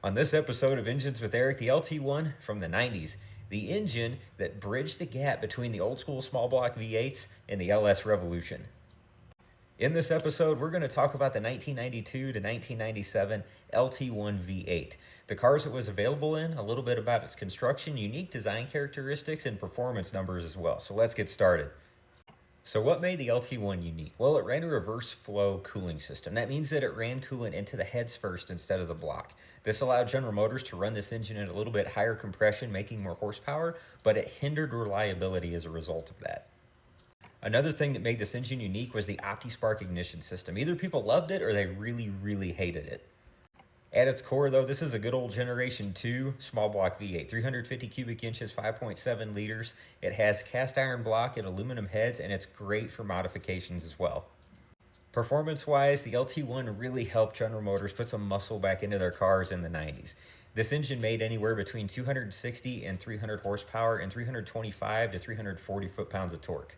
On this episode of Engines with Eric, the LT1 from the 90s, the engine that bridged the gap between the old school small block V8s and the LS revolution. In this episode, we're going to talk about the 1992 to 1997 LT1 V8, the cars it was available in, a little bit about its construction, unique design characteristics, and performance numbers as well. So let's get started. So what made the LT1 unique? Well, it ran a reverse flow cooling system. That means that it ran coolant into the heads first instead of the block. This allowed General Motors to run this engine at a little bit higher compression, making more horsepower, but it hindered reliability as a result of that. Another thing that made this engine unique was the OptiSpark ignition system. Either people loved it or they really hated it. At its core, though, this is a good old Generation 2 small block V8, 350 cubic inches, 5.7 liters. It has cast iron block and aluminum heads, and it's great for modifications as well. Performance-wise, the LT1 really helped General Motors put some muscle back into their cars in the 90s. This engine made anywhere between 260 and 300 horsepower and 325 to 340 foot-pounds of torque.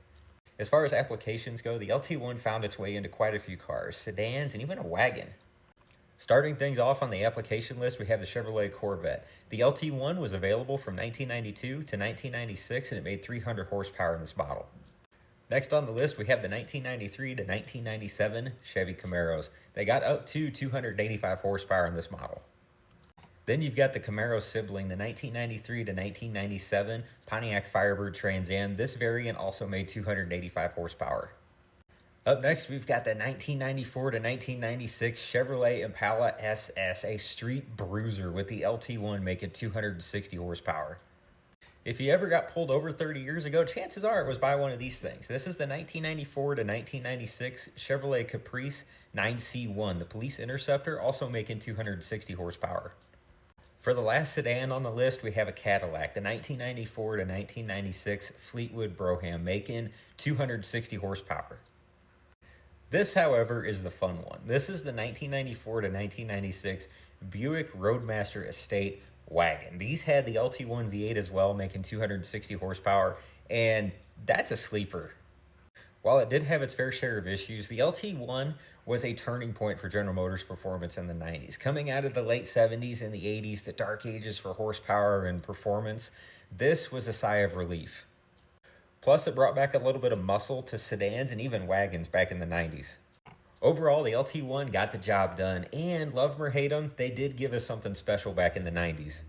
As far as applications go, the LT1 found its way into quite a few cars, sedans, and even a wagon. Starting things off on the application list, we have the Chevrolet Corvette. The LT1 was available from 1992 to 1996, and it made 300 horsepower in this model. Next on the list, we have the 1993 to 1997 Chevy Camaros. They got up to 285 horsepower in this model. Then you've got the Camaro sibling, the 1993 to 1997 Pontiac Firebird Trans Am. This variant also made 285 horsepower. Up next, we've got the 1994 to 1996 Chevrolet Impala SS, a street bruiser with the LT1 making 260 horsepower. If you ever got pulled over 30 years ago, chances are it was by one of these things. This is the 1994 to 1996 Chevrolet Caprice 9C1, the Police Interceptor, also making 260 horsepower. For the last sedan on the list, we have a Cadillac, the 1994 to 1996 Fleetwood Brougham, making 260 horsepower. This, however, is the fun one. This is the 1994 to 1996 Buick Roadmaster Estate wagon. These had the LT1 V8 as well, making 260 horsepower, and that's a sleeper. While it did have its fair share of issues, the LT1 was a turning point for General Motors performance in the 90s. Coming out of the late 70s and the 80s, the dark ages for horsepower and performance, this was a sigh of relief. Plus, it brought back a little bit of muscle to sedans and even wagons back in the 90s. Overall, the LT1 got the job done, and love them or hate them, they did give us something special back in the 90s.